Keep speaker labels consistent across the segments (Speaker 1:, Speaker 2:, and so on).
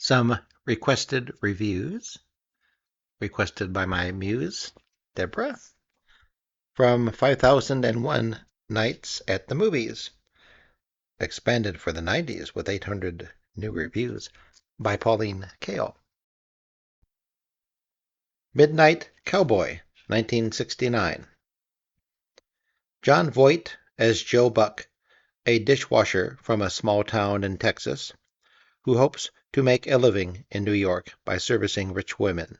Speaker 1: Some requested reviews, requested by my muse, Deborah, from 5001 Nights at the Movies, expanded for the 90s with 800 new reviews, by Pauline Kael. Midnight Cowboy, 1969. Jon Voight as Joe Buck, a dishwasher from a small town in Texas, who hopes to make a living in New York by servicing rich women,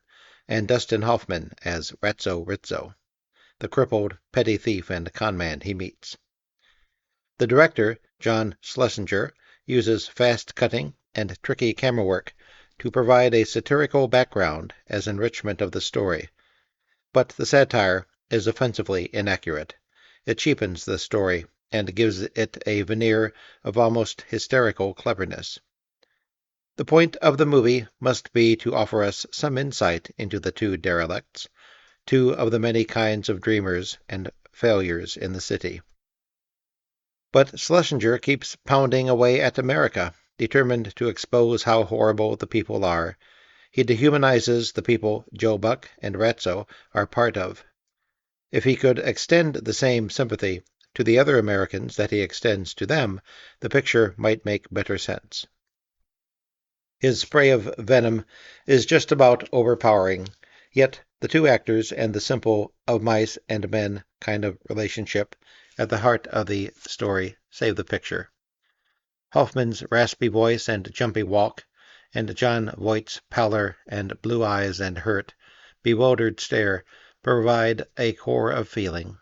Speaker 1: and Dustin Hoffman as Ratso Rizzo, the crippled petty thief and conman he meets. The director, John Schlesinger, uses fast-cutting and tricky camera work to provide a satirical background as enrichment of the story, but the satire is offensively inaccurate. It cheapens the story and gives it a veneer of almost hysterical cleverness. The point of the movie must be to offer us some insight into the two derelicts, two of the many kinds of dreamers and failures in the city. But Schlesinger keeps pounding away at America, determined to expose how horrible the people are. He dehumanizes the people Joe Buck and Ratso are part of. If he could extend the same sympathy to the other Americans that he extends to them, the picture might make better sense. His spray of venom is just about overpowering, yet the two actors and the simple of mice and men kind of relationship at the heart of the story save the picture. Hoffman's raspy voice and jumpy walk, and Jon Voight's pallor and blue eyes and hurt, bewildered stare provide a core of feeling.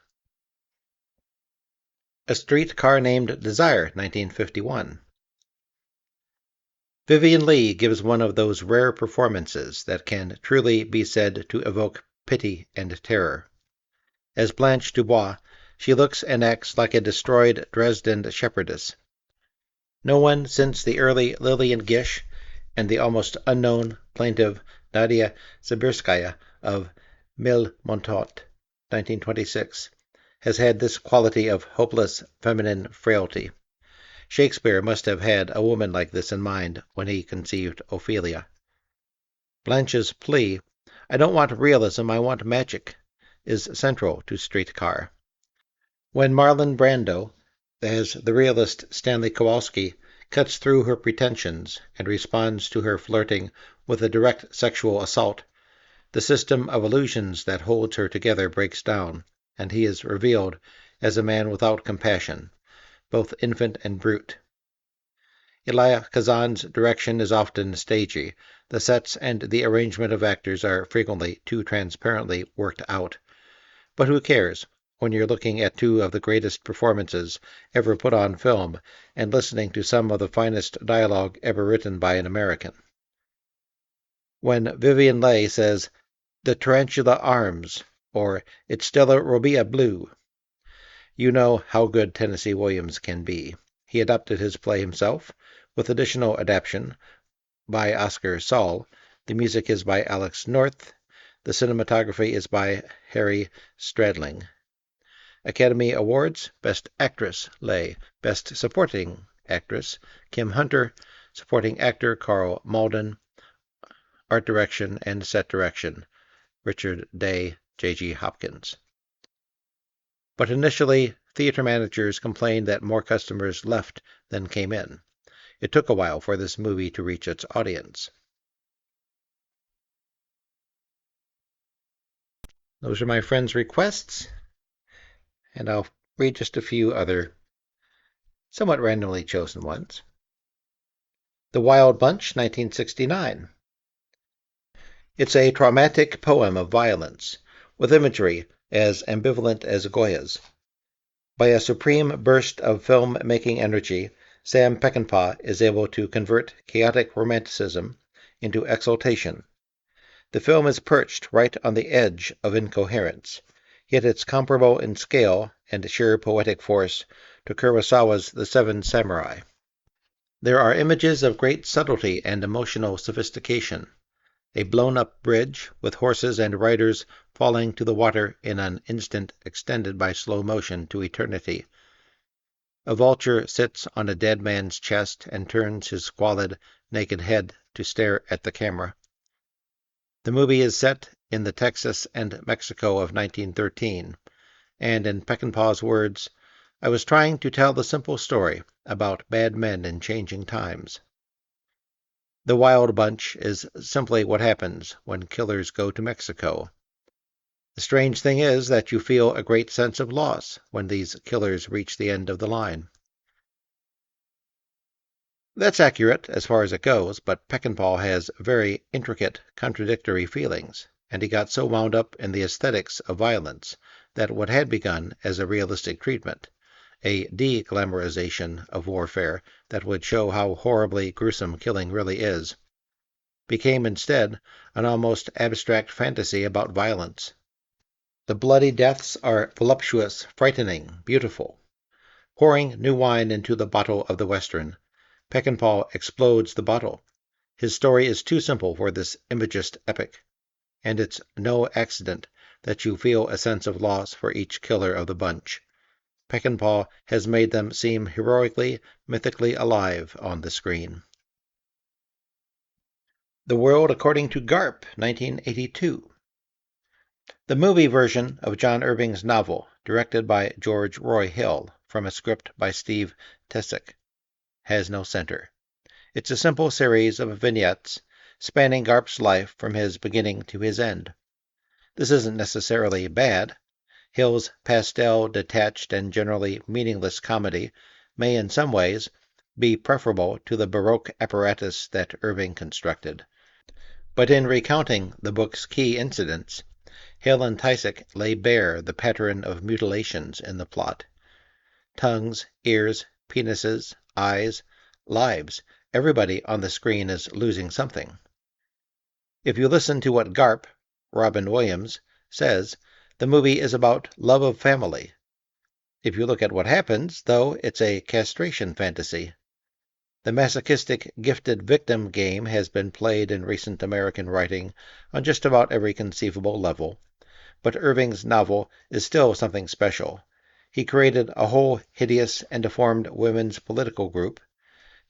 Speaker 1: A Streetcar Named Desire, 1951. Vivien Leigh gives one of those rare performances that can truly be said to evoke pity and terror. As Blanche Dubois, she looks and acts like a destroyed Dresden shepherdess. No one since the early Lillian Gish and the almost unknown plaintive Nadia Zabirskaya of Mille Montaut, 1926, has had this quality of hopeless feminine frailty. Shakespeare must have had a woman like this in mind when he conceived Ophelia. Blanche's plea, "I don't want realism, I want magic," is central to Streetcar. When Marlon Brando, as the realist Stanley Kowalski, cuts through her pretensions and responds to her flirting with a direct sexual assault, the system of illusions that holds her together breaks down, and he is revealed as a man without compassion, both infant and brute. Elia Kazan's direction is often stagey. The sets and the arrangement of actors are frequently too transparently worked out. But who cares when you're looking at two of the greatest performances ever put on film and listening to some of the finest dialogue ever written by an American? When Vivien Leigh says, "The tarantula arms," or "It's still a Robia blue," you know how good Tennessee Williams can be. He adapted his play himself, with additional adaptation by Oscar Saul. The music is by Alex North. The cinematography is by Harry Stradling. Academy Awards: Best Actress, Leigh. Best Supporting Actress, Kim Hunter. Supporting Actor, Carl Malden. Art Direction and Set Direction, Richard Day, J.G. Hopkins. But initially, theater managers complained that more customers left than came in. It took a while for this movie to reach its audience. Those are my friends' requests, and I'll read just a few other somewhat randomly chosen ones. The Wild Bunch, 1969. It's a traumatic poem of violence, with imagery as ambivalent as Goya's. By a supreme burst of film-making energy, Sam Peckinpah is able to convert chaotic romanticism into exaltation. The film is perched right on the edge of incoherence, yet it's comparable in scale and sheer poetic force to Kurosawa's The Seven Samurai. There are images of great subtlety and emotional sophistication. A blown-up bridge, with horses and riders falling to the water in an instant extended by slow motion to eternity. A vulture sits on a dead man's chest and turns his squalid, naked head to stare at the camera. The movie is set in the Texas and Mexico of 1913, and in Peckinpah's words, "I was trying to tell the simple story about bad men in changing times." The Wild Bunch is simply what happens when killers go to Mexico. The strange thing is that you feel a great sense of loss when these killers reach the end of the line. That's accurate as far as it goes, but Peckinpah has very intricate, contradictory feelings, and he got so wound up in the aesthetics of violence that what had begun as a realistic treatment, a de-glamorization of warfare that would show how horribly gruesome killing really is, became instead an almost abstract fantasy about violence. The bloody deaths are voluptuous, frightening, beautiful. Pouring new wine into the bottle of the Western, Peckinpah explodes the bottle. His story is too simple for this imagist epic, and it's no accident that you feel a sense of loss for each killer of the bunch. Peckinpah has made them seem heroically, mythically alive on the screen. The World According to Garp, 1982. The movie version of John Irving's novel, directed by George Roy Hill, from a script by Steve Tessick, has no center. It's a simple series of vignettes spanning Garp's life from his beginning to his end. This isn't necessarily bad. Hill's pastel, detached, and generally meaningless comedy may in some ways be preferable to the Baroque apparatus that Irving constructed. But in recounting the book's key incidents, Hill and Tessick lay bare the pattern of mutilations in the plot. Tongues, ears, penises, eyes, lives. Everybody on the screen is losing something. If you listen to what Garp, Robin Williams, says, the movie is about love of family. If you look at what happens, though, it's a castration fantasy. The masochistic gifted victim game has been played in recent American writing on just about every conceivable level, but Irving's novel is still something special. He created a whole hideous and deformed women's political group,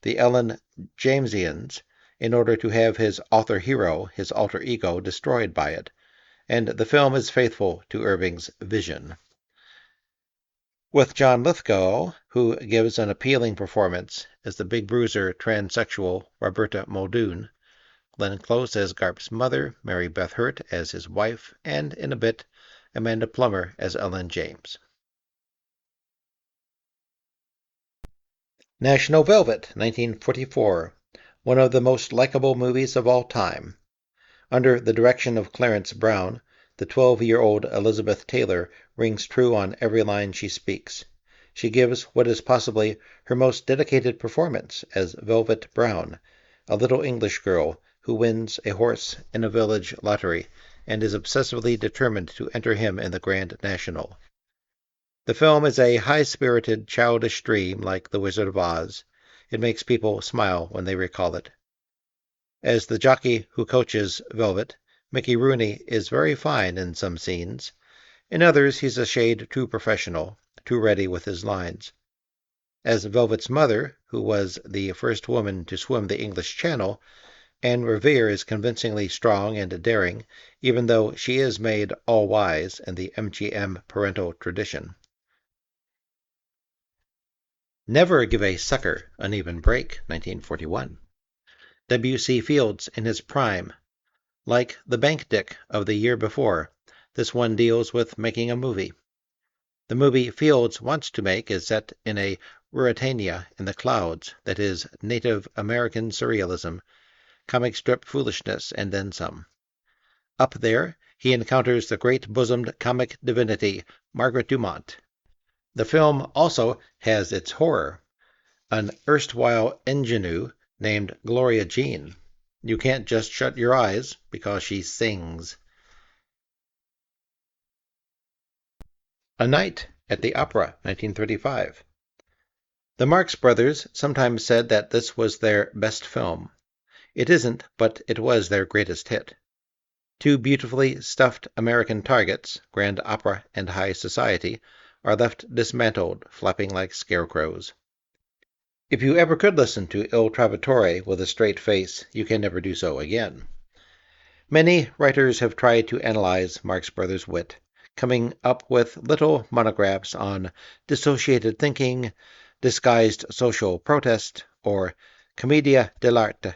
Speaker 1: the Ellen Jamesians, in order to have his author hero, his alter ego, destroyed by it, and the film is faithful to Irving's vision. With John Lithgow, who gives an appealing performance as the big bruiser transsexual Roberta Muldoon, Glenn Close as Garp's mother, Mary Beth Hurt as his wife, and, in a bit, Amanda Plummer as Ellen James. National Velvet, 1944, one of the most likable movies of all time. Under the direction of Clarence Brown, the 12-year-old Elizabeth Taylor rings true on every line she speaks. She gives what is possibly her most dedicated performance as Velvet Brown, a little English girl who wins a horse in a village lottery and is obsessively determined to enter him in the Grand National. The film is a high-spirited, childish dream like The Wizard of Oz. It makes people smile when they recall it. As the jockey who coaches Velvet, Mickey Rooney is very fine in some scenes. In others, he's a shade too professional, too ready with his lines. As Velvet's mother, who was the first woman to swim the English Channel, Anne Revere is convincingly strong and daring, even though she is made all-wise in the MGM parental tradition. Never Give a Sucker an Even Break, 1941. W.C. Fields in his prime. Like The Bank Dick of the year before, this one deals with making a movie. The movie Fields wants to make is set in a Ruritania in the clouds that is Native American surrealism, comic strip foolishness, and then some. Up there, he encounters the great-bosomed comic divinity Margaret Dumont. The film also has its horror, an erstwhile ingenue named Gloria Jean. You can't just shut your eyes because she sings. A Night at the Opera, 1935. The Marx Brothers sometimes said that this was their best film. It isn't, but it was their greatest hit. Two beautifully stuffed American targets, grand opera and high society, are left dismantled, flapping like scarecrows. If you ever could listen to Il Trovatore with a straight face, you can never do so again. Many writers have tried to analyze Marx Brothers' wit, coming up with little monographs on dissociated thinking, disguised social protest, or commedia dell'arte.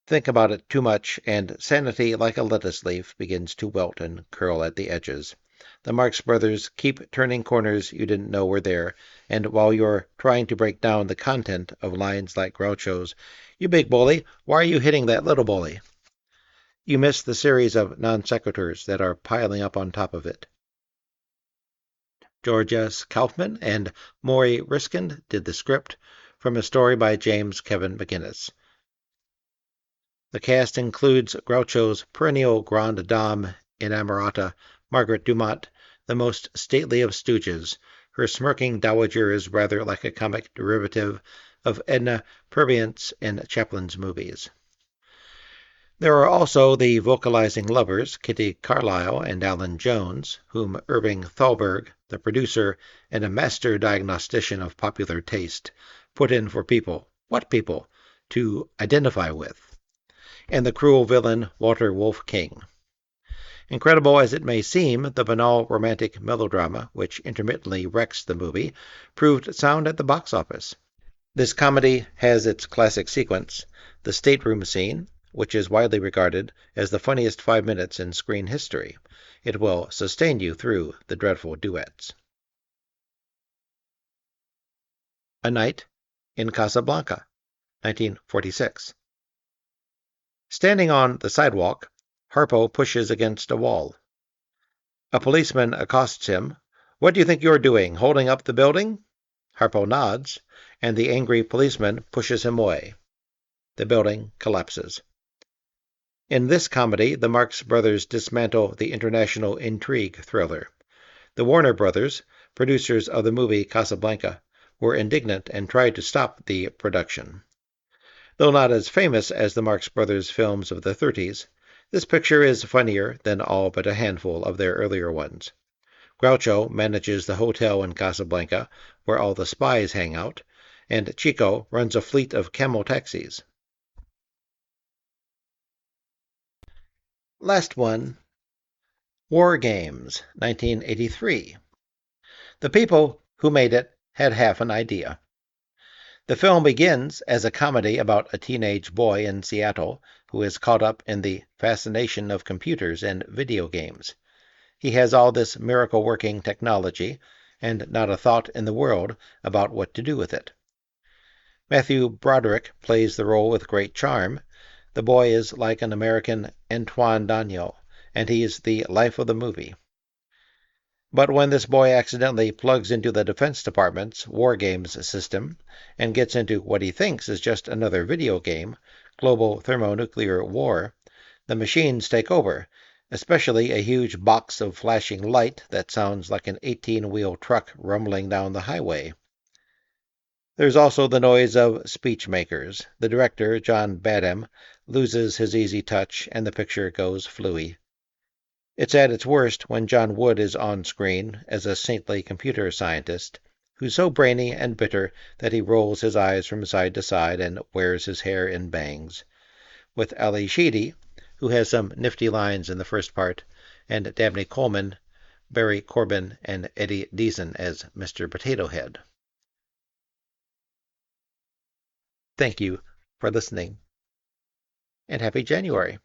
Speaker 1: Think about it too much, and sanity, like a lettuce leaf, begins to wilt and curl at the edges. The Marx Brothers keep turning corners you didn't know were there, and while you're trying to break down the content of lines like Groucho's, "You big bully, why are you hitting that little bully?" you miss the series of non sequiturs that are piling up on top of it. George S. Kaufman and Maury Riskind did the script, from a story by James Kevin McGinnis. The cast includes Groucho's perennial grande dame inamorata, Margaret Dumont, the most stately of stooges. Her smirking dowager is rather like a comic derivative of Edna Purviance in Chaplin's movies. There are also the vocalizing lovers, Kitty Carlisle and Alan Jones, whom Irving Thalberg, the producer and a master diagnostician of popular taste, put in for people, what people, to identify with, and the cruel villain Walter Wolfe King. Incredible as it may seem, the banal romantic melodrama, which intermittently wrecks the movie, proved sound at the box office. This comedy has its classic sequence, the stateroom scene, which is widely regarded as the funniest 5 minutes in screen history. It will sustain you through the dreadful duets. A Night in Casablanca, 1946. Standing on the sidewalk, Harpo pushes against a wall. A policeman accosts him. "What do you think you're doing, holding up the building?" Harpo nods, and the angry policeman pushes him away. The building collapses. In this comedy, the Marx Brothers dismantle the international intrigue thriller. The Warner Brothers, producers of the movie Casablanca, were indignant and tried to stop the production. Though not as famous as the Marx Brothers films of the 30s, this picture is funnier than all but a handful of their earlier ones. Groucho manages the hotel in Casablanca, where all the spies hang out, and Chico runs a fleet of camel taxis. Last one, WarGames, 1983. The people who made it had half an idea. The film begins as a comedy about a teenage boy in Seattle who is caught up in the fascination of computers and video games. He has all this miracle-working technology and not a thought in the world about what to do with it. Matthew Broderick plays the role with great charm. The boy is like an American Antoine Daniel, and he is the life of the movie. But when this boy accidentally plugs into the Defense Department's WarGames system and gets into what he thinks is just another video game, Global Thermonuclear War, the machines take over, especially a huge box of flashing light that sounds like an 18-wheel truck rumbling down the highway. There's also the noise of speech makers. The director, John Badham, loses his easy touch and the picture goes fluey. It's at its worst when John Wood is on screen as a saintly computer scientist who's so brainy and bitter that he rolls his eyes from side to side and wears his hair in bangs. With Ali Sheedy, who has some nifty lines in the first part, and Dabney Coleman, Barry Corbin, and Eddie Deason as Mr. Potato Head. Thank you for listening, and happy January.